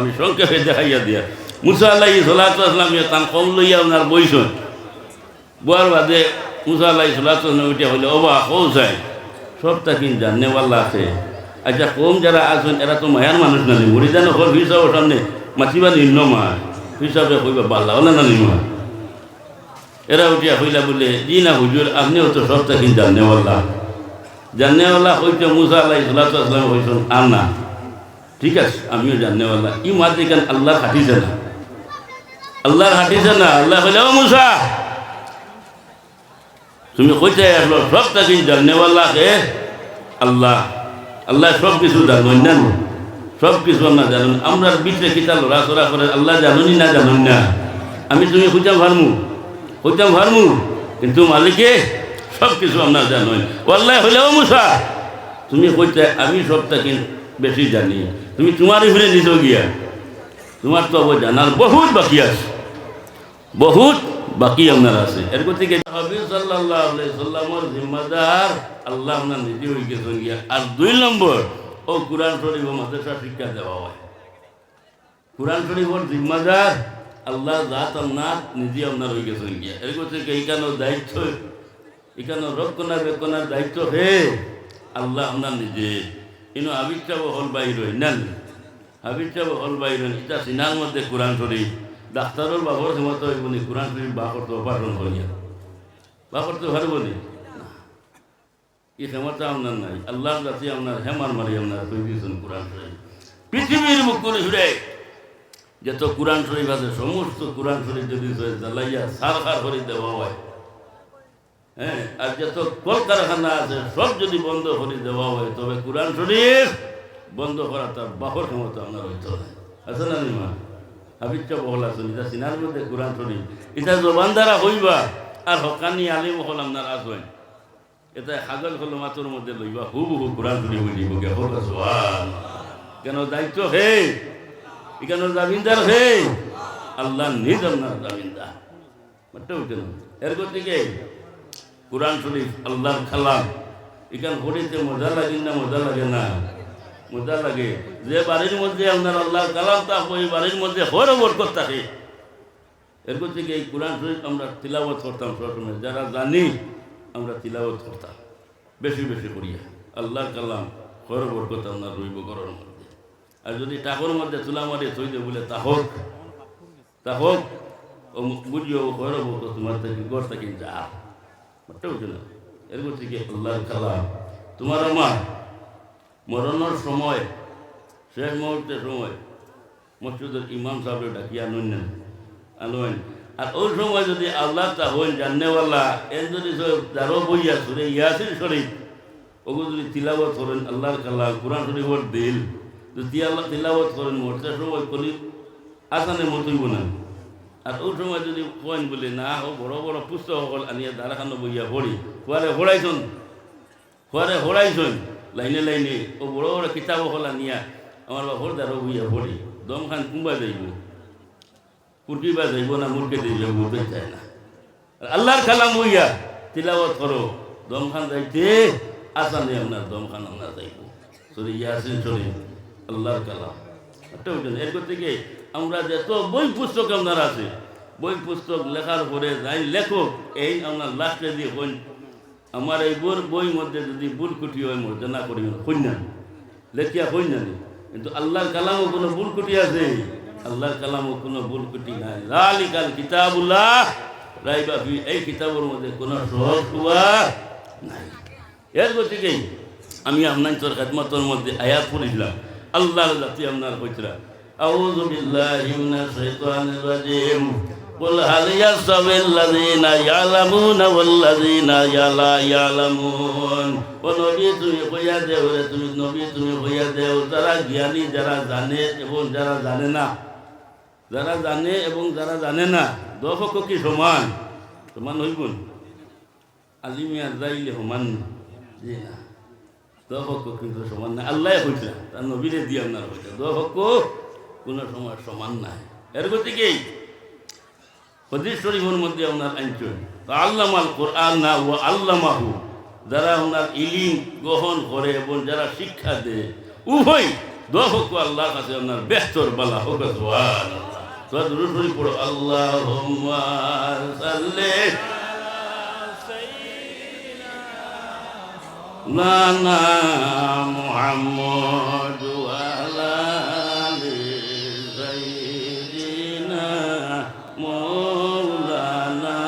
আমি সংক্ষেপে দেখাইয়া দিয়া মুসা আলাইহিস সালাতু ওয়াস সালাম তান কম লইয়া ওনার বইসন বয়ার বাদে মুসা আলাইহিস সালাতু ওয়াস সালাম উঠিয়া হইলে ওবা কৌসাই সবটা কিন জানেওয়াল্লা আছে। আচ্ছা কম যারা আছেন এরা তো মায়ার মানুষ না মরিদান হল হিসাব সামনে মাতিবা নিম্ন মা হিসাবে কইবা বাল্লা হলে না নিমা এরা উঠিয়া হইলা বলে জি না হুজুর আপনিও তো সবটা কিন জানেওয়াল্লা হইতে মুসা আলাইহিস সালাতু ওয়াস সালাম হইছেন আর না ঠিক আছে আমিও জানেওয়াল্লা ই মাঝে কেন আল্লাহর হাঁটিছে না আল্লাহ হইলে ও মুসা তুমি কইতে আসলো সবটা কিন জানেওয়াল্লা কে আল্লাহ সব কিছু জানেন না সব কিছু আমরা জানেন আমরা ভিতরে কিতা লড়াচড়া করে আল্লাহ জানুনি না জানুন না আমি তুমি খুঁজাম ভারমু কিন্তু মালিকে সব কিছু আমরা জানেন আল্লাহ হইলে ও মুসা তুমি কইতে আমি সবটা কিন বেশি জানি তুমি তোমার উপরে নিতে গিয়া তোমার তো জানার বহুত বাকি আপনার আছে এর থেকে হাবিব সাল্লাল্লাহু আলাইহি সাল্লামের জিম্মাদার আল্লাহ আপনার নিজে হয়ে গেছেন গিয়া। আর 2 নম্বর ও কুরআন শরীফ ও মাদ্রাসা শিক্ষা দেওয়া হয় কুরআন শরীফের জিম্মাদার আল্লাহ জাত আপনার নিজে আপনার হয়ে গেছেন গিয়া। এর থেকে এখানের দায়িত্ব এখানের রক্ষণাবেক্ষণের দায়িত্ব হে আল্লাহ আপনার নিজে ইনো হাবিবটাও হল বাইর নেন এটা সিনার মধ্যে কোরআন শরীফ ডাক্তারের বাবর ক্ষমতা হইব নি কোরআন শরীফ বা করতে অপারেশন করিয়া বা করতে পারব নি এই ক্ষমতা আপনার নাই আল্লাহর জাতি আপনার হেমার মারি আপনার তৈরি দিয়েছেন কোরআন শরীফ পৃথিবীর মুখ করে ঘুরে যত কোরআন শরীফ আছে সমস্ত কোরআন শরীফ যদি জ্বালাইয়া সারখার করে দেওয়া হয় হ্যাঁ আর যত কলকারখানা আছে সব যদি বন্ধ করে দেওয়া হয় তবে কোরআন শরীফ বন্ধ করা তার বাহর ক্ষমতা আপনার হইতে হয় আছে না নিমা হাবিবটা বহল আছেন এটা সিনার মধ্যে কোরআন শরীফ এটা জবান দ্বারা হইবা আর হকানি আলিম হল আপনার আসবেন এটা হাগল হল মাতর মধ্যে লইবা হুবহু কোরআন শরীফ হয়ে দিব কেন দায়িত্ব হে এখানে জামিনদার হে আল্লাহ নিজ আপনার জামিনদার বুঝতে উঠেন এর থেকে কোরআন শরীফ আল্লাহর কালাম এখান পড়িতে মজা লাগে না মজা লাগে যে বাড়ির মধ্যে আপনার আল্লাহর কালাম তা ওই বাড়ির মধ্যে হরে বরকত থাকে এরপর থেকে এই কোরআন শরীফ আমরা তিলাওয়াত করতাম সবসময় যারা জানি আমরা তিলাওয়াত করতাম বেশি করিয়া আল্লাহর কালাম হরে বরকত আপনার রইব ঘরের মধ্যে। আর যদি টাকর মধ্যে তুলা মারি থই দে বলে তা হোক ও বুঝিও হরে বরকত তোমার থেকে ঘর থেকে যা এরপর থেকে আল্লাহর কালাম তোমার আমার মরণের সময় শেষ মুহূর্তের সময় মসজিদের ইমাম সাহেব ডাকিয়া আনবেন আর ওই সময় যদি আল্লাহ তা হইন জানেওয়াল্লা এর যদি যারও বইয়া সুরে ইয়াসির শরীফ ওগুলো যদি তিলাওয়াত করেন আল্লাহর কালাম কোরআন শরীফের দিল যদি আল্লাহ তিলাওয়াত করেন মরতে সময় কলি আসানের মতইব না। আর ওই সময় যদি কইন বলে না ও বড় পুস্তক সকল আনিয়া দাঁড়াখানো বইয়া পড়ি হড়াইছন লাইনে ও বড় কিতাব সকল আনিয়া আমার বাপর দ্বারা বইয়া পড়ি দম খান কুম্বা যাইব কুর্কিবা যাইব না মুরকে দিয়ে বুঝতে চায় না। আল্লাহর কালাম বইয়া তিলাওয়াত করো দম খান যাইতে আসানে আপনার দম খান আপনার যাইব সরি ইয়াসিন শরীফ আল্লাহর কালাম এর থেকে আমরা যত বই পুস্তক আপনার আছে বই পুস্তক লেখার পরে যাই লেখক এই আপনার লাস্টে দিয়ে হইন আমার এই বই মধ্যে যদি ভুল কুটি হয় মর্যাদা করি হইনা লেখিয়া হইনা কিন্তু আল্লাহর কালামও কোনো ভুল কুটি আছে আল্লাহর কালামও কোনো ভুল কুটি নাই যালিকাল কিতাবুল্লাহ রাইবা ফি এই কিতাবের মধ্যে কোনো সহজ নাই। এর গতিকেই আমি আপনার তোর খেদমতের মধ্যে আয়াত পড়েছিলাম আল্লাহর জাতি আপনার কইছিলাম আউযু বিল্লাহি মিনাশ শাইতানির রাজিম কুল হাল ইয়াসতাবিল লাযিনা ইয়ালামুনা ওয়াল লাযিনা লা ইয়ালামুন। ও নবী তুমি কইয়া দেও তুমি কইয়া দেও যারা জ্ঞানী যারা জানে এবং যারা জানে না দপক্ষ কি সমান হইব আলিমিয়া যাইলে সমান জি না দপক্ষ কিন্তু সমান না আল্লাহ কইছিলেন তার নবীরে দিয়ে আপনার হইতে দপক্ষ কোনো সময় সমান নাই। এর গতিকেই হাদিস শরীফের মধ্যে আপনার আনছেন আল্লামাল কোরআন না ও আল্লামাহু যারা ওনার ইলিম গ্রহণ করে এবং যারা শিক্ষা দেয় উভয় দোয়া হোক আল্লাহর কাছে আপনার বেহতর বালা হোক সুবহানাল্লাহ তোরা দুরূদ শরীফ পড়ো আল্লাহুম্মা সাল্লি লানা মুহাম্মদ ওয়া আলা আলি সাইয়্যিদিনা মাওলানা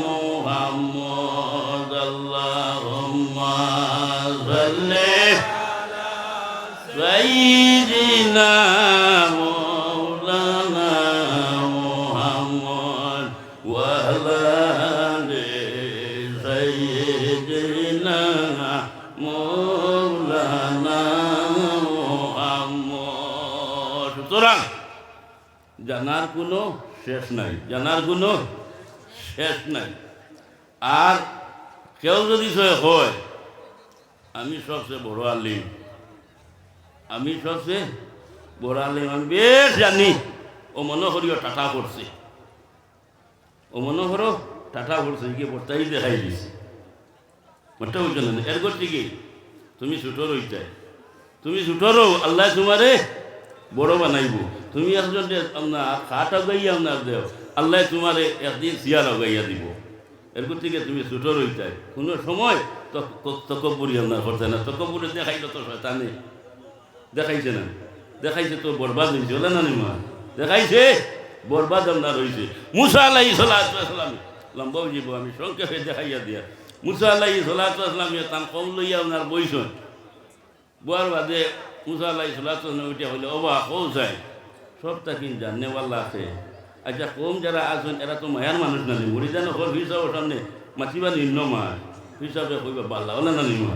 মুহাম্মদ আল্লাহুম্মা সাল্লি সাইয়্যিদিনা মাওলানা মুহাম্মদ ওয়া আলা আলি সাইয়্যিদিনা মাওলানা মুহাম্মদ। সুতরাং জানার কোনো শেষ নাই, জানার কোনো শেষ নাই। আর কেউ যদি হয় আমি সবচেয়ে বড় আলিম, আমি সবচেয়ে বড় আলিম, আমি বেশ জানি, ও মনে করিও টাটা করছে, ও মনে করো টাটা করছে, গিয়ে বর্তাই দেখাই দিছে মনটা বুঝছো না। এর করতে কি তুমি ছোটো রইতে, তুমি ছোটো রো, আল্লাহ তোমারে বড় বানাইব। তুমি একজন আপনার খাট আগাইয়া আপনার দেও, আল্লাহ তোমারে একদিন চেয়ার আগাইয়া দিব। এর থেকে তুমি ছোটো রইতে কোনো সময় তকব্বুরি আপনার করতে না। তকব্বুরি দেখাইল তো শয়তানে দেখাইছে না, দেখাইছে তো বরবাদ হয়েছে, বলে না নিমা দেখাইছে বরবাদ আপনার হয়েছে। মুসা আলাইহিস সালাম লম্বা যাব, আমি সংক্ষেপে দেখাইয়া দিয়া। মুসা আলাইহিস সালাম তান কম লইয়া আপনার বইছেন, বোয়ার বাদে মুসা আলাইহিস সালাম উঠিয়া হইলে অবা কৌ যায় সবটা কিন্তু জানেওয়াল্লা আছে। আচ্ছা কম যারা আছেন এরা তো মায়ার মানুষ না, মরি জানো হল হিসাবের সামনে মাতিবা নিম্ন মাছ হিসাবে কইবা পাল্লা হলে না নিমা।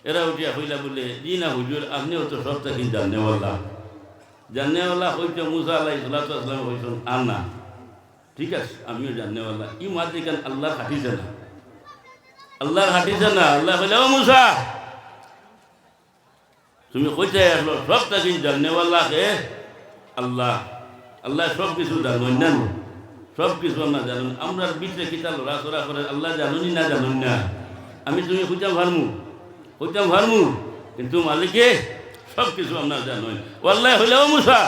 এরা উঠিয়া হইলা বলে জি না হুজুর আপনিও তো সবটা কিন্তু জানেওয়াল্লা, জানেওয়াল্লা হইতে মুসা আলাইহিস সালাম হইছেন আর না, ঠিক আছে আমিও জানেওয়াল্লা। ই মাতি কেন আল্লাহর হাঁটিছে না, আল্লাহর হাঁটিছে না। আল্লাহ বলে ও মুসা তুমি কইতে আসলো সবটা কিন্তু জানেওয়াল্লা হে আল্লাহ, আল্লাহ সব কিছু জানুন না, সব কিছু না জানুন। আমরা বিটে কিতা লড়াচড়া করে আল্লাহ জানুনি না জানুন না। আমি তুমি খুঁজাম ভারমু কিন্তু মালিকে সব কিছু আপনার জানুন। ও আল্লাহ হইলে ও মুসা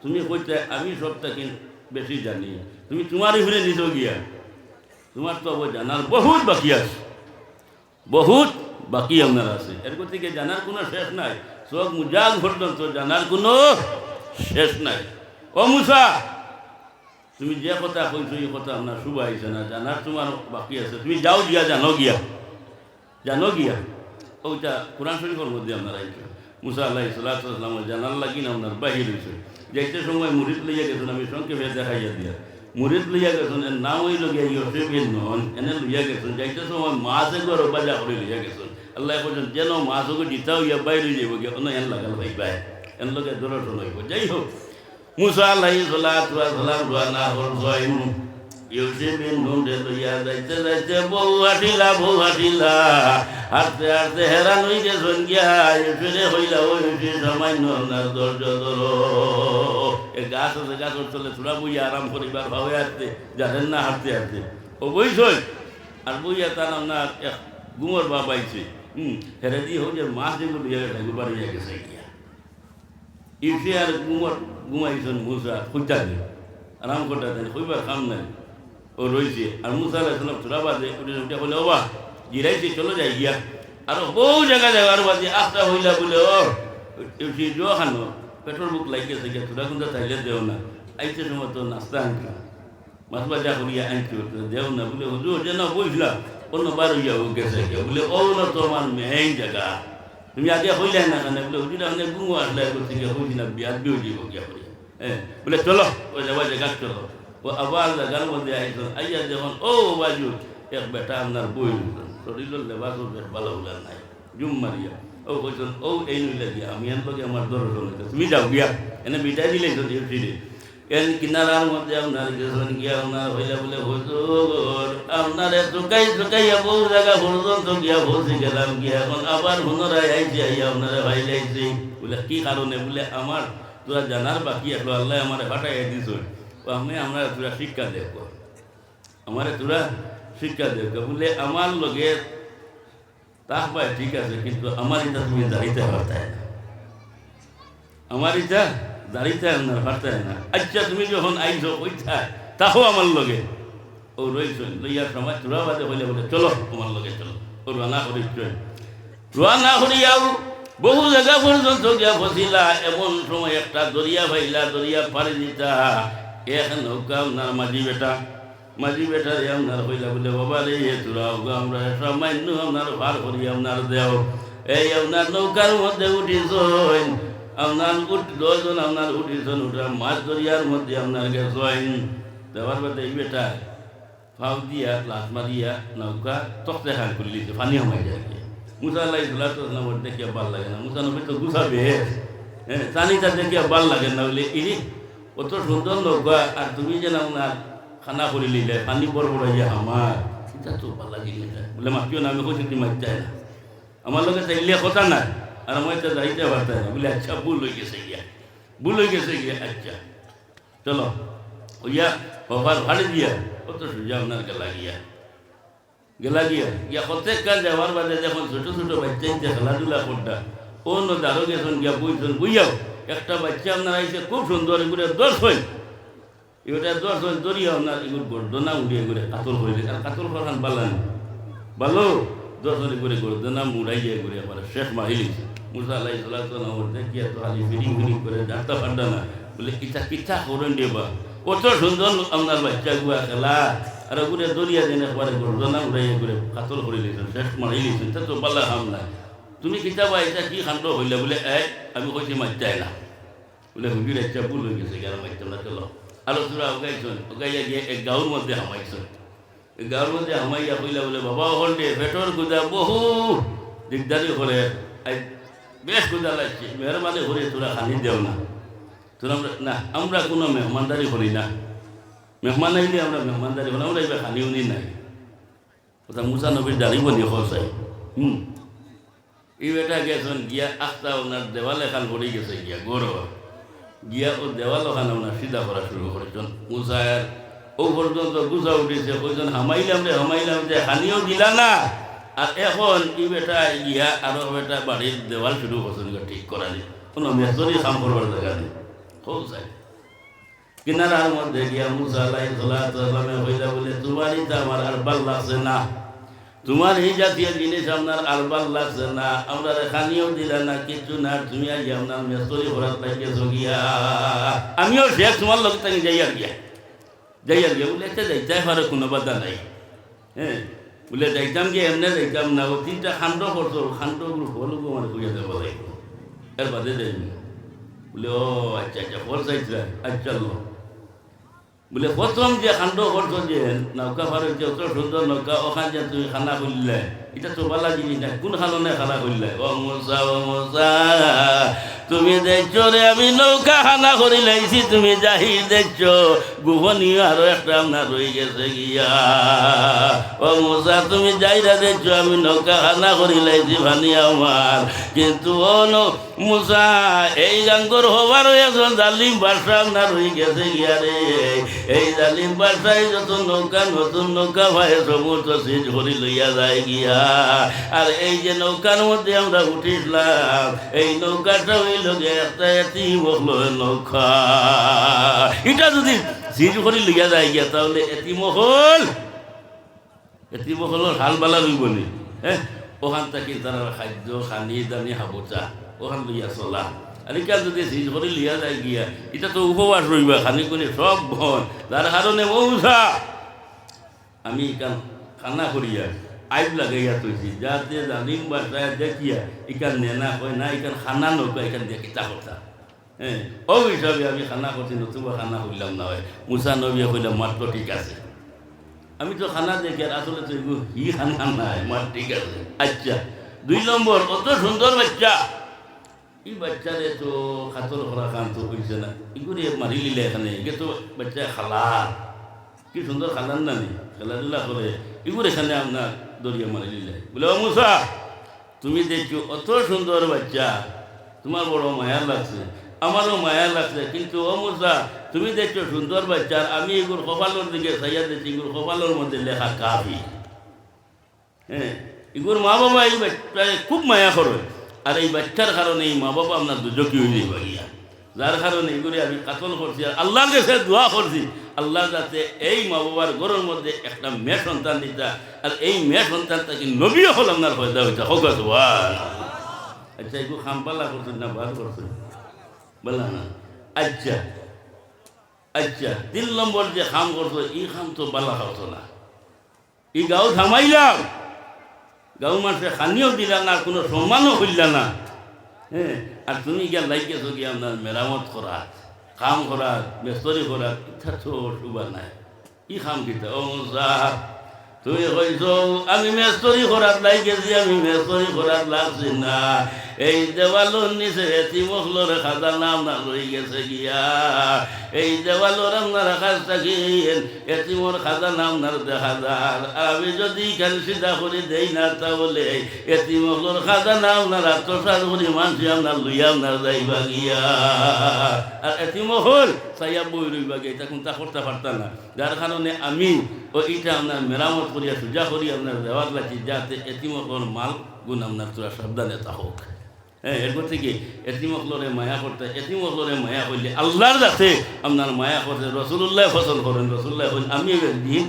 তুমি কইতে আমি সবটা কিন্তু বেশি জানি, তুমি তোমারই ফিরে নিত গিয়া, তোমার তো জানার বহুত বাকি আছে, বহুত বাকি আপনার আছে। এর থেকে জানার কোনো শেষ নাই, সব মুজাগ পর্যন্ত জানার কোনো শেষ নাই। ও মুসা তুমি যে কথা কইছো এই কথা আপনার শুভ আইছে না, জানার তোমার বাকি আছে, তুমি যাও গিয়া জানো গিয়া। ওইটা কোরআন শরীফের মধ্যে আপনার আইছে। মুসা আলাইহিস সালাম জানার লাগি না আপনার বাহির হয়েছে। যাইতে সময় মুরিদ লইয়া গেছেন, আমি সংক্ষেপে দেখাইয়া দিয়া। মুরিদ লইয়া গেছেন, এর নাম হইল গিয়া ইউসেফ নন, এনে লইয়া গেছেন। যাইতে সময় মাছ একবার বাজা করে লইয়া গেছেন। আল্লাহ বলছেন যেন মাছ ওকে দিতাও ইয়া বাইরে যাইব গিয়া অন্য এন লাগাল ভাই বাই এন লোকে দূরত লইব। যাই হোক মুসা আলাইহিস সালাম রানা হল জয়ন ইউসেফ নুন দে লইয়া যাইতে বউ হাঁটিলা হাঁটতে হাঁটতে হেরান হয়ে গেছেন গিয়া। ইউসেফে হইলা ওই সামান্য আপনার ধৈর্য ধরো, এ গাছ আছে গাছের চলে থোড়া বইয়া আরাম করিবার ভাবে হাঁটতে জানেন না, হাঁটতে ও বইছই আর বইয়া তার আপনার এক গুমর বাবা আইছে, হেরে দিয়ে হোক যে মাছ যেগুলো লইয়া গেছে বাড়িয়া গেছে গিয়া। ইউসে আর ঘুমাইছেন মুসা খুঁজা দিয়ে আরাম করতে দেন, খুঁজবার কাম নাই, ও রয়েছে। আর মুসা আলাইহিস সালাম থোড়া বাদে উঠে বলে ও বাহ জিরাইছে চলো যাই গিয়া। আর বহু জায়গা যাওয়ার বাদে আখটা হইলা বলে ও ইউসি জোয়া খানো পেট্রোল বুক লাগিয়েছে গিয়া, থোড়া কিন্তু চাইলে দেও না। আইতে সময় তো নাস্তা আনছিলাম, মাছ বাজা করিয়া আনছি, দেও না বলে হুজুর যেন বইছিলাম অন্য বার হইয়া গেছে গিয়া বলে ও না তোমার মেইন জায়গা, তুমি আগে হইলে না কেন বলে হুজুর আপনি গুমো আসলে করতে গিয়ে হইছি না বিয়ার বিয়ে দিব গিয়া করি। হ্যাঁ বলে চলো ওই যাওয়া জায়গা চলো। ও আবার জায়গার মধ্যে আইসন, আইয়া যখন ও বাজু এক বেটা আপনার বই শরীরের লেবাস ভালো হলে নাই জুম মারিয়া ও কইছেন ও এই নইলে গিয়া আমি এন লগে আমার দরকার হইতে তুমি যাও গিয়া এনে বিটাই দিলেছেন ইউটিরে এন কিনারার মধ্যে আপনার গেছেন গিয়া আপনার হইলে বলে হুজুর আপনার চুকাইয়া বহু জায়গা পর্যন্ত গিয়া বসে গেলাম গিয়া এখন আবার পুনরায় আইছে আইয়া আপনারা ভাই লাইছে বলে কি কারণে বলে আমার তোরা জানার বাকি আসলো আল্লাহ আমার ফাটাইয়া দিছ আমি আমরা তোরা শিক্ষা দেব, আমার তোরা শিক্ষা দেব বলে আমার লগে তাহ পায় ঠিক আছে কিন্তু আমার এটা তুমি দাঁড়িতে পারতায় না, আমার ইচ্ছা দাঁড়িতে আপনার ফাটতে না। আচ্ছা তুমি যখন আইছো ওইটায় তাও আমার লগে ও রইছ লইয়ার সময় চূড়া বাদে হইলে বলে চলো তোমার লগে চলো ও রানা করি রানা করিয়াও বহু জায়গা পর্যন্ত গিয়া বসিলা। এমন সময় একটা দরিয়া ভাইলা, দরিয়া পাড়ি দিতা। এক নৌকা আপনার মাঝি বেটা আপনার হইলা বলে বাবা রে তোরা আমরা সামান্য আপনার ভার করি আপনার দেও। এই আপনার নৌকার মধ্যে উঠিস আপনার দশজন আপনার উঠিছেন, উঠা মাছ দরিয়ার মধ্যে আপনার গেছেন। দেওয়ার বাদে এই বেটা ফাউ দিয়া লাশ মারিয়া নৌকা তখতে হাল করে লিখে পানি হমাই যায়। মুসা আল্লাহ ইসলাম দেখিয়া ভাল লাগে না, মুসা নবী তো গুছাবে, হ্যাঁ চানিটা দেখিয়া ভাল লাগে না বলে ইরি অত সুন্দর নৌকা আর তুমি যেন আপনার খানা করে লিলে পানি বড় বড় ইয়া আমার সেটা তো ভাল লাগে না বলে মাখিও না। আমি কইছি তুমি মারতে না, আমার লোকের চাইলে কথা না আর আমার এটা যাইতে পারতে না বলে আচ্ছা ভুল হয়ে গেছে গিয়া আচ্ছা চলো ওইয়া বাবার ভাড়ি দিয়া অত সোজা আপনার গেলা গিয়া প্রত্যেক কাজ যাওয়ার বাদে যখন ছোট ছোট বাচ্চা খেলাধুলা করতা অন্য দারো গেছেন গিয়া বইয়াও একটা বাচ্চা আপনার আইসে খুব সুন্দর এগুলো দর্শন দরিয়া আপনার এগুলো গর্দনা উড়িয়ে করে কাতল হইলে আর কাতল করান বালান ভালো দর্শন করে গর্দনা মুড়াই যায় করে আমার শেষ মাহিলি মুসা আল্লাহ সাল্লাহ দেখিয়া তো খালি ফিরিং করে ডাক্তার ফাড্ডা না বলে ইটা পিঠা করেন দেবা কত সুন্দর আপনার বাচ্চা গুয়া খেলা আর ওগুলো দরিয়া জেনে একবারে গর্দনা উড়াইয়া করে কাতল করে লিখেন শেষ মারি লিখেন তা তো পাল্লা খাম না। তুমি কিতাবা এটা কি খান্ড হইলে বলে আমি কইছি মারতাই না বলে হুজুর একটা ভুল হয়ে গেছে কেন মারতাম না চলো আলোচনা ওগাইয়া গিয়ে এক গাঁর মধ্যে হামাইছেন। এই গাঁর মধ্যে হামাইয়া কইলা বলে বাবা হল দে পেটর গুদা বহু দিকদারি করে বেশ গুদা লাগছে মেহরবানি করে তোরা খানি দেও না তোরা না আমরা কোনো মেহমানদারি করি না, মেহমান আইলে আমরা মেহমানদারি করি আমরা এবার খানি উনি নাই কথা মুসা নবীর দাঁড়িব নি খসাই এই বেটা গেছেন গিয়া আখটা ওনার দেওয়ালে খান পড়ে গেছে গিয়া গৌরব গিয়া ও দেওয়াল ওখানে ওনার সিধা করা শুরু করেছেন। মুসার ও পর্যন্ত গুছা উঠেছে ওইজন হামাইলাম যে হানিও দিলা না আর এখন এই বেটা গিয়া আরো বেটা বাড়ির দেওয়াল শুরু করছেন ঠিক করা নেই কোনো মেসরি কাম করবার জায়গা নেই খোঁজাই কিনারার মধ্যে গিয়া মুসা আলাইহিসসালামে হইলা বলে তোমারই তো আমার আর ভাল লাগছে না, তোমার এই জাতীয় জিনিস আপনার আর ভাল লাগছে না, আমরা খানিও দিলা না কিছু না, তুমি আজ আপনার মেসরি ভরাত লাগিয়েছো গিয়া আমিও শেখ তোমার লোক থেকে যাইয়ার গিয়া বলে একটা যাইতে পারে কোনো বাধা নাই। হ্যাঁ বলে যাইতাম গিয়ে এমনি যাইতাম না ও তিনটা খান্ড করছো খান্ডগুলো হলুকো মানে কইয়া দেবো লাগবে এর বাদে যাইবি বলে ও আচ্ছা ফল চাইছিলাম আচ্ছা বলে প্রথম যে খান্ড করছো যে নৌকা পার হয়েছে অত সুন্দর নৌকা ওখান যে তুমি খানা করলে এটা তো বালা জিনিস না কোন খালনে খানা করলে ও মোসা তুমি দেখছো রে আমি নৌকা খানা করি লাইছি তুমি জাহির দেখছো গোপনীয় আরো একটা আপনার রয়ে গেছে গিয়া ও মোসা তুমি যাইরা দেখছো আমি নৌকা খানা করি লাইছি ভানি আমার কিন্তু ও মুসা এই গাঙ্গর হবার হয়েছে জালিম বাসা আপনার রয়ে গেছে গিয়া রে এই জালিম বাসায় যত নৌকা নতুন নৌকা ভাই সমস্ত সিজ ভরি লইয়া যায় গিয়া আর এই যে নৌকার মধ্যে আমরা উঠিলাম এই নৌকাটা হইল একটা এতিম হলো নৌকা এটা যদি সিজ ভরি লইয়া যায় গিয়া তাহলে এতিম হল হাল বালা রইব নি। হ্যাঁ ওখান থেকে তারা খাদ্য খানি দানি হাবুচা ওখান লইয়া চলা আর এখান যদি সিজ ভরি লইয়া যায় গিয়া এটা তো উপবাস রইবা খানি করে সব ভন যার কারণে মৌসা আমি এখান খানা করিয়া আইব লাগাইয়া তৈছি যাতে জালিম বাসায় দেখিয়া এখান নেনা হয় না এখান খানা নৌকা এখান দিয়ে কিতা কথা। হ্যাঁ ও হিসাবে আমি খানা করছি নতুবা খানা হইলাম না হয় মুসা নবী হইলাম মাত্র ঠিক আছে আমি তো খানা দেখি আর আসলে তো হি খানা নাই মার ঠিক আছে। আচ্ছা 2 নম্বর অত সুন্দর বাচ্চা এই বাচ্চারে তো খাতর করা কাম তো হয়েছে না এগুলি মারি লিলে এখানে এগে তো বাচ্চা খালা কি সুন্দর খালান না নি খেলাধুলা করে এগুলো এখানে আপনার দরিয়া মারি লিলে বলে ও মুসা তুমি দেখছো অত সুন্দর বাচ্চা তোমার বড় মায়া লাগছে আমারও মায়া লাগছে কিন্তু ও মুসা তুমি দেখছো সুন্দর বাচ্চা আমি এগুলো কপালোর দিকে সাইয়া দেখছি এগুলো কপালোর মধ্যে লেখা কাফি। হ্যাঁ এগুলোর মা বাবা এই বাচ্চায় খুব মায়া করে আর এই বাচ্চার কারণে এই মা বাবা আপনার দুজকি হয়ে যাইবা গিয়া যার কারণে এগুলি আমি কাতল করছি আর আল্লাহর কাছে দোয়া করছি আল্লাহ যাতে এই মা বাবার ঘরের মধ্যে একটা মেয়ে সন্তান দিতা আর এই মেয়ে সন্তানটাকে নবীও হল আপনার পয়দা হইতা হোক। আচ্ছা এগুলো খামপাল্লা করছেন না বার করছেন বললা না? আচ্ছা আচ্ছা 3 নম্বর যে খাম করছো এই খাম তো বালা হতো না। এই গাঁও থামাইলাম, গাঁও মানুষের খানিও দিলাম না, কোনো সম্মানও হইল না। হ্যাঁ, আর তুমি গিয়া লাইকেছো গিয়ে আপনার মেরামত করা, কাম করা, মেস্তরি করা, ইচ্ছা তো সুবা নাই। ই খাম কিতা ও সাহ তুমি কইছ আমি মেস্তরি করার লাইকেছি, আমি মেস্তরি করার লাগছি না। এই দেওয়ালোর নিচে এতি মখলোর খাজা নাম না রয়ে গেছে গিয়া, এই দেওয়ালোর আপনার কাছ থাকেন এতিমোর খাজা নাম না দেখা যার। আমি যদি খান সিধা করে দেই না তাহলে এতি মখলোর খাজা নাম না আত্মসাত করি মানসি আপনার লইয়া আপনার যাইবা গিয়া। আর এতি মহল চাইয়া বই রইবা গিয়া, এটা কোনটা করতে পারতাম না। যার কারণে আমি ও এইটা আপনার মেরামত করিয়া সোজা করি আপনার দেওয়ার লাগি, যাতে এতি মহল মাল গুণ আপনার তোরা সাবধানে তা হোক। হ্যাঁ, এরপর থেকে এতিমকলরে মায়া করতে, এতিমকলরে মায়া করলে আল্লাহর যাতে আপনার মায়া করতে রসুল্লাহ ফসল করেন। রসুল্লাহ হইল আমি একদিন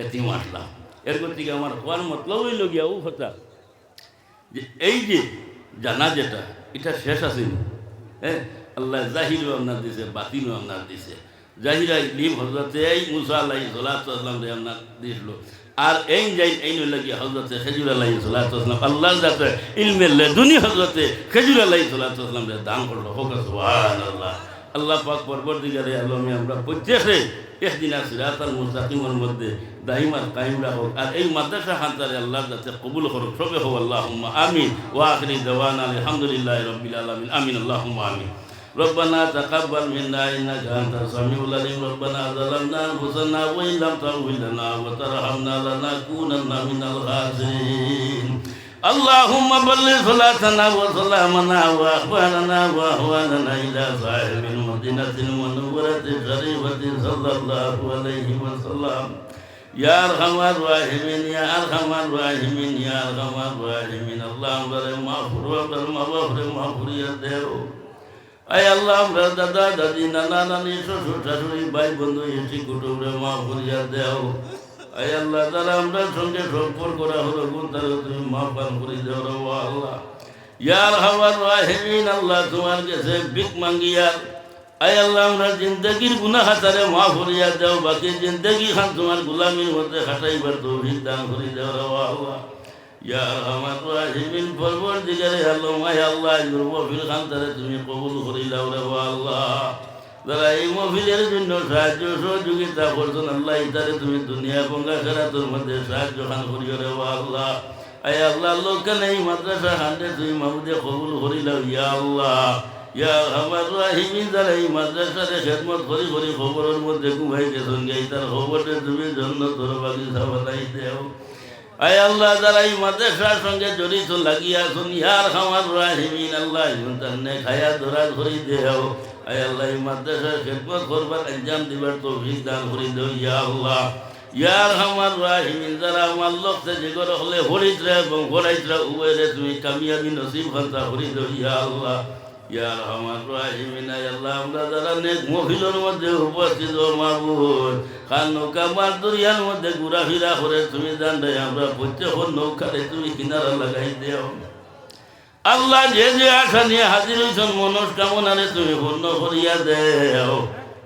এতিম আসলাম। এরপর থেকে আমার হওয়ার মতলব হইল গিয়া ও কথা যে এই যে জানা যেটা এটা শেষ আসেন। হ্যাঁ, আল্লাহ জাহিরও আপনার দিছে, বাতিনও আপনার দিছে। জাহিরা লিম হজরতে এই মুসা আলাইহিস সালাতু ওয়াস সালাম রে আপনার দিছিল। আর এই যাই এই নইলে গিয়ে হজরতে খেজুর আলাইহিস সালাতু ওয়াস সালাম আল্লাহ যাতে ইলমে লেদুনি হজরতে খেজুর আলাইহিস সালাতু ওয়াস সালাম রে দান করলো। হোক সুবহানাল্লাহ। আল্লাহ পাক পরবর্তীকারে আলমে আমরা প্রত্যেকে ইহদিনা সিরাতাল মুস্তাকিমের মধ্যে দাইমাত কায়েম রাখুক। আর এই মাদ্রাসা খানতারে আল্লাহ যাতে কবুল করুক। সবে হোক আল্লাহুম্মা আমিন। ওয়া আখিরি দাওয়ানা আলহামদুলিল্লাহি রাব্বিল আলামিন। আমিন আল্লাহুম্মা আমিন। ربنا تقبل منا إنك أنت السميع العليم. ربنا ظلمنا أنفسنا وإن لم تغفر لنا وترحمنا لنكونن من الخاسرين. اللهم بلغ صلاتنا وسلامنا وأخبارنا وأهوالنا إلى صاحب المدينة المنورة الشريفة صلى الله عليه وسلم. يا أرحم الراحمين يا أرحم الراحمين يا أرحم الراحمين. اللهم مغفور يا দেও। আয় আল্লাহ আমরা দাদা দাদি নানা নানি শ্বশুর শাশুড়ি ভাই বন্ধু এসি কুটুমরে মাফ করিয়া দেও। আয় আল্লাহ যারা আমরা সঙ্গে সম্পর্ক করা হলো গুণ তারা তুমি মাফ পান করে দেও রে আল্লাহ। ইয়া আরহামার রাহিমিন আল্লাহ তোমার কাছে ভিক মাঙ্গিয়া আয় আল্লাহ আমরা জিন্দগির গুনাহ তারে মাফ করিয়া দেও। বাকি জিন্দগি খান তোমার গোলামির মধ্যে খাটাইবার তৌফিক দান করে দেও রে আল্লাহ। ইয়া আরহামার রাহিমিন পরবর্তীকারে আলম আয় আল্লাহ মহফিল খান তারে তুমি কবুল করিলাও রে আল্লাহ। যারা এই মহফিলের জন্য সাহায্য সহযোগিতা করছেন আল্লাহ ইতারে তুমি দুনিয়া গঙ্গা খেরাতের মধ্যে সাহায্য খান করিও রে আল্লাহ। আয় আল্লাহ লোকখান এই মাদ্রাসা খানতে তুমি মাহুদে কবুল করিলাও ইয়া আল্লাহ। ইয়া আরহামার রাহিমিন যারা এই মাদ্রাসারে খেদমত করি করি খবরের মধ্যে ঘুমাই গেছেন গে তার খবরে তুমি জন্য তোর বাগিচা বানাই দেও। আয় আল্লাহ যারা এই মাদ্রাসার সঙ্গে জড়িত লাগিয়া আছেন ইয়া আরহামার রাহিমিন আল্লাহ ইনতানে খায়া ধরা ধরি দেও। আয় আল্লাহ এই মাদ্রাসার খেদমত করবার আঞ্জাম দিবার তৌফিক দান করে দেও ইয়া আল্লাহ। ইয়া আরহামার রাহিমিন যারা আমার লক্ষ্যে যে করে হলে হরিদ্রা এবং হরাইদ্রা উভয়রে তুমি কামিয়াবি নসিব খান্তা হরি দেও ইয়া আল্লাহ। ইয়া আরহামার রাহিমিন আয় আল্লাহ আমরা যারা নেক মহফিলের মধ্যে উপস্থিত ও মাবুদ খান নৌকা মার দরিয়ার মধ্যে ঘোরাফেরা করে তুমি জানবে আমরা প্রত্যেক নৌকারে তুমি কিনারা লাগাই দেও। আল্লাহ যে যে আশা নিয়ে হাজির হইছেন মনস্কামনারে তুমি পূর্ণ করিয়া দেও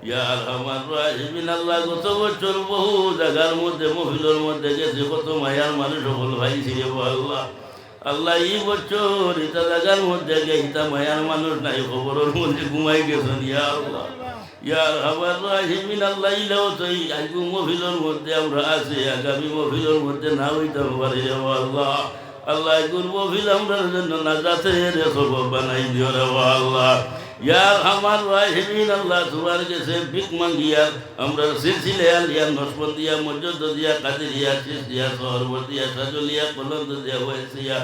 ইয়া আরহামার রাহিমিন আল্লাহ। গত বছর বহু জায়গার মধ্যে মহফিলের মধ্যে গেছে কত মায়ার মানুষ সকল ভাই ছিল আল্লাহ। আল্লাহ এই বছর ইটা জায়গার মধ্যে ইটা মায়ার মানুষ নাই খবরের মধ্যে ঘুমাই গেছেন ইয়া আল্লাহ। ইয়া আরহামার রাহিমিন আল্লাহ ইলাও তো আজকে মহফিলের মধ্যে আমরা আছি, আগামী মহফিলের মধ্যে না হইতে পারি আল্লাহ। আল্লাহ গুণ মহফিল আমরার জন্য নাজাতের সবব বানাই দিও রে আল্লাহ। ইয়া আরহামার রাহিমিন আল্লাহ তোমার কাছে ভিক মাঙ্গিয়া আমরা সিলসিলা আলিয়া নসবন্দিয়া মজদ্দিয়া কাদেরিয়া চিশতিয়া সহরবর্দিয়া সাজলিয়া কলন্দদিয়া ওয়াইসিয়া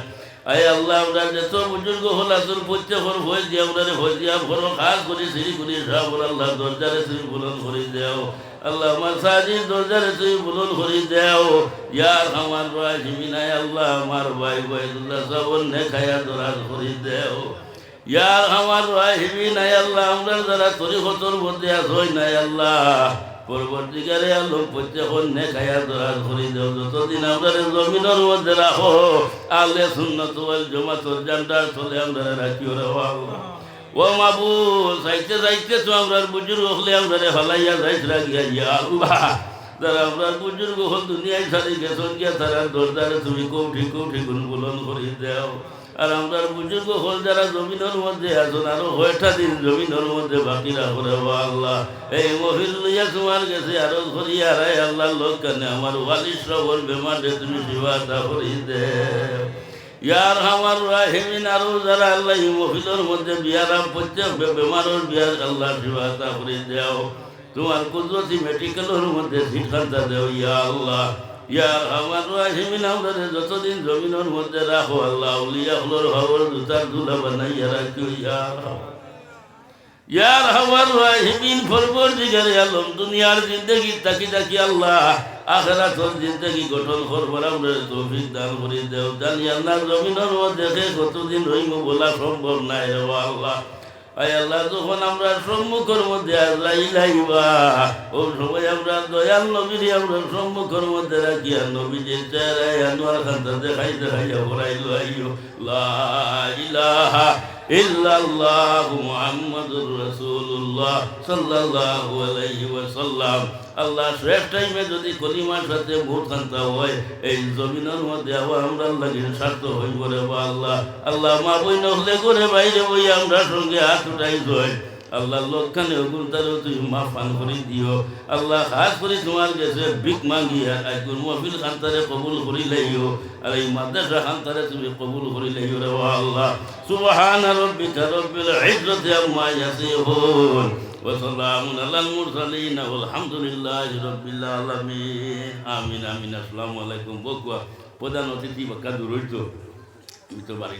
আয় আল্লাহ আমরা যত বুজুর্গ হল আসল প্রত্যেকের ভয় দিয়া আমরা ভয় দিয়া ভরো খাস করে সিঁড়ি করে সাবর আল্লাহ দরজারে তুমি বুলন করে দেও। আল্লাহ আমার সাজিদ দরজারে তুমি বুলন করে দেও ইয়া আরহামার রাহিমিন আয় আল্লাহ আমার ভাই বাইদুল্লাহ সবর নে খায়া দরাজ করে দেও ইয়ার আমার রাহিমিন আয় আল্লাহ আমরা যারা তরিকতর মধ্যে আসই নাই আল্লাহ পরবর্তীকালে আল্লাহ প্রত্যেক নেখায়া ধরা ধরি দেও যতদিন আমাদের জমিনের মধ্যে রাখো আলে সুন্নাত ওয়াল জামাতের জান্ডার চলে আমরা রাখিও রে আল্লাহ ও মাবুদ চাইতে চাইতে তো আমরা বুজুর্গ হলে আমরা হলাইয়া যাইছ রাখিয়া ইয়া আল্লাহ যারা আমরা বুজুর্গ হল দুনিয়ায় ছাড়ি গেছন গিয়া তারা দরজারে তুমি কৌঠি গুনগুলন করি দেও আর আমরা বুজুর্গ হল যারা জমিনের মধ্যে আছেন আরো কয়টা দিন জমিনের মধ্যে বাকি রাখো রে আল্লাহ এই মহিল লইয়া তোমার কাছে আরো করিয়া রে আল্লাহ লোক কানে আমার ওয়ালিশ রবর বেমারে তুমি সেবাটা করি দেও ইয়ার আমার রাহিমিন আরো যারা আল্লাহ এই মহিলের মধ্যে বিয়ারাম প্রত্যেক বেমারের বিয়ার আল্লাহ সেবাটা করে দেও তোমার কুদরতি মেডিকেলের মধ্যে শিক্ষাটা দেও ইয়া আল্লাহ ইয়ার আমার রাহিমিন আমাদের যতদিন জমিনের মধ্যে রাখো আল্লাহ উলিয়া হলোর হবর জুতার দুলা বানাইয়া রাখিও ইয়ার আমার রাহিমিন পরবর্তীকালে আলম দুনিয়ার জিন্দগি তাকি আল্লাহ আখিরাতের জিন্দগি গঠন করবার আমরা তৌফিক দান করে দেও জানি আল্লাহ জমিনের মধ্যে কতদিন রইব বলা সম্ভব নাই রে আল্লাহ আয় আল্লাহ যখন আমরা সম্মুখের মধ্যে আইবা ও সময় আমরা দয়াল নবীর আমরা সম্মুখের মধ্যে রাখিয়া নবীজির চেহারায় আনোয়ার খানটা দেখাইয়া ভরাইলো আইও লা ইলাহা ইল্লাল্লাহু মুহাম্মাদুর রাসূলুল্লাহ সাল্লাল্লাহু আলাইহি ওয়াসাল্লাম আল্লাহ শেষ টাইমে যদি কলিমার সাথে ভোট খান্তা হয় এই জমিনের মধ্যে আবার আমরা লাগে স্বার্থ হইব রে আল্লাহ আল্লাহ মা বই নহলে করে বাইরে বই আমরা সঙ্গে হাত উঠাই যায় আল্লাহ লোকখানে ওগুন তারও তুমি মাফান করে দিও আল্লাহ খাস করে তোমার কাছে ভিক মাগিয়া আজকুর মহফিল খান্তারে কবুল করি লাইও আর এই মাদ্রাসা খান্তারে তুমি কবুল করি লাইও রে আল্লাহ সুবহানা রাব্বিকা রাব্বিল ইজ্জাতি আম্মা ইয়াসিফুন ওয়া সালামুন আলাল মুরসালিন ওয়ালহামদুলিল্লাহি রাব্বিল আলামিন আমিন আমিন আসসালামু আলাইকুম বকুয়া প্রধান অতিথি বাক্কা দূরইতো আমি তো বাড়ি